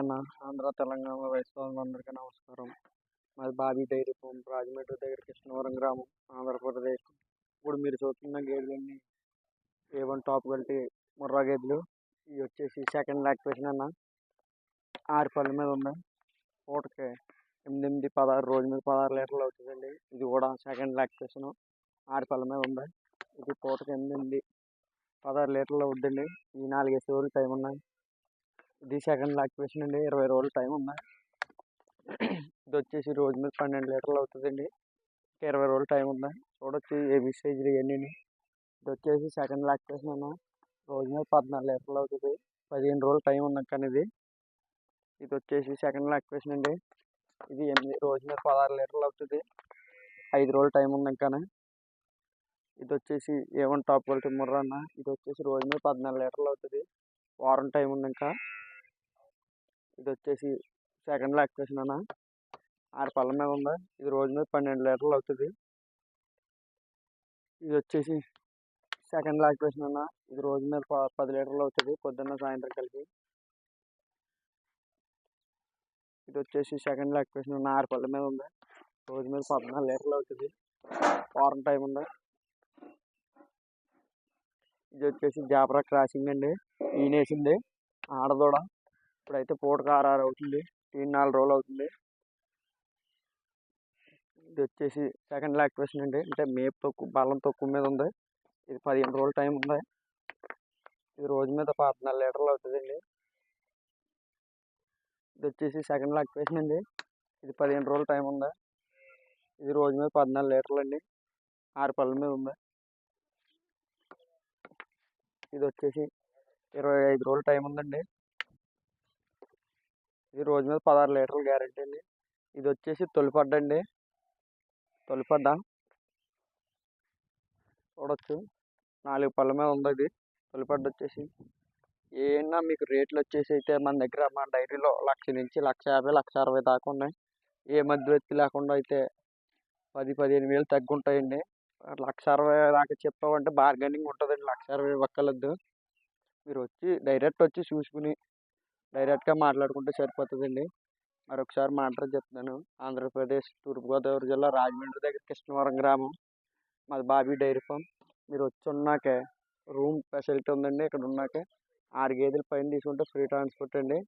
అన్న ఆంధ్ర తెలంగాణ రైతులందరికీ నమస్కారం. మాది బాబీ డైరీ ఫామ్ రాజమండ్రి దగ్గర కృష్ణవరం గ్రామం ఆంధ్రప్రదేశ్. ఇప్పుడు మీరు చూస్తున్న గేదెలన్నీ A1 టాప్ క్వాలిటీ ముర్రా గేదెలు. ఇవి వచ్చేసి సెకండ్ లాక్టేషన్ అన్న. 6 పళ్ళ మీద ఉన్నాయి. పూటకి 8, 16 రోజు మీద 16 లీటర్లు అవుతుందండి. ఇది కూడా సెకండ్ లాక్టేషన్ 6 పళ్ళ మీద ఉంది. ఇది పూటకి 8, 16 లీటర్లు అవుద్దండి. ఈ 4 రోజులు టైం ఉన్నాయి. ఇది సెకండ్ లాక్టేషన్ అండి. 20 రోజులు టైం ఉంది. ఇది వచ్చేసి రోజు మీద 12 లీటర్లు అవుతుందండి. 20 రోజులు టైం ఉంది. చూడొచ్చు ఏబీ సైజులు ఇవన్నీ. ఇది వచ్చేసి సెకండ్ లాక్టేషన్ అన్న. రోజు మీద 14 లీటర్లు అవుతుంది. 15 రోజులు టైం ఉంది కానీ ఇది వచ్చేసి సెకండ్ లాక్టేషన్ అండి. ఇది రోజు మీద 16 లీటర్లు అవుతుంది. 5 రోజులు టైం ఉంది కానీ ఇది వచ్చేసి A1 టాప్ క్వాలిటీ ముర్రా అన్న. ఇది వచ్చేసి రోజు మీద 14 లీటర్లు అవుతుంది. వారం టైం ఉంది ఇంకా. ఇది వచ్చేసి సెకండ్ లాక్టేషన్ అన్న. 6 పళ్ళ మీద ఉంది. ఇది రోజు మీద 12 లీటర్లు అవుతుంది. ఇది వచ్చేసి సెకండ్ లాక్టేషన్ అన్న. ఇది రోజు మీద 10 లీటర్లు అవుతుంది పొద్దున్న సాయంత్రం కలిపి. ఇది వచ్చేసి సెకండ్ లాక్టేషన్ అన్న. 6 పళ్ళ మీద ఉంది. రోజు మీద 14 లీటర్లు అవుతుంది. వారం టైం ఉంది. ఇది వచ్చేసి జాఫరా క్రాసింగ్ అండి. ఈనేసింది ఆడదూడ. ఇప్పుడైతే పూటకు 6 అవుతుంది. 4 రోజులు అవుతుంది. ఇది వచ్చేసి సెకండ్ లాక్టేషన్ అండి. అంటే మేపు తక్కువ బలం తక్కువ మీద ఉంది. ఇది 15 రోజులు టైం ఉంది. ఇది రోజు మీద 14 లీటర్లు అవుతుందండి. ఇది వచ్చేసి సెకండ్ లాక్టేషన్ అండి. ఇది 15 రోజులు టైం ఉంది. ఇది రోజు మీద 14 లీటర్లు అండి. 6 పళ్ళ మీద ఉంది. ఇది వచ్చేసి 25 రోజులు టైం ఉందండి. ఇది రోజు మీద 16 లీటర్లు గ్యారెంటీ అండి. ఇది వచ్చేసి తొలిపడ్డ అండి. తొలిపడ్డ చూడొచ్చు 4 పళ్ళ మీద ఉంది. ఇది తొలిపడ్డ వచ్చేసి ఏమన్నా మీకు రేట్లు వచ్చేసి అయితే మన దగ్గర మన డైరీలో 1,00,000 నుంచి 1,50,000, 1,60,000 దాకా ఉన్నాయి. ఏ మధ్యవర్తి లేకుండా అయితే 10-15 వేలు తగ్గుంటాయండి. 1,60,000 దాకా చెప్పామంటే బార్గెనింగ్ ఉంటుందండి. 1,60,000 ఇవ్వక్కర్లేదు. మీరు వచ్చి డైరెక్ట్ వచ్చి చూసుకుని డైరెక్ట్గా మాట్లాడుకుంటే సరిపోతుందండి. మరొకసారి మా అడ్రస్ చెప్తున్నాను. ఆంధ్రప్రదేశ్ తూర్పుగోదావరి జిల్లా రాజమండ్రి దగ్గర కృష్ణవరం గ్రామం. మాది బాబీ డైరీ ఫామ్. మీరు వచ్చి ఉన్నాకే రూమ్ ఫెసిలిటీ ఉందండి. ఇక్కడ ఉన్నాకే 6 గేదెలు పైన తీసుకుంటే ఫ్రీ ట్రాన్స్పోర్ట్ అండి.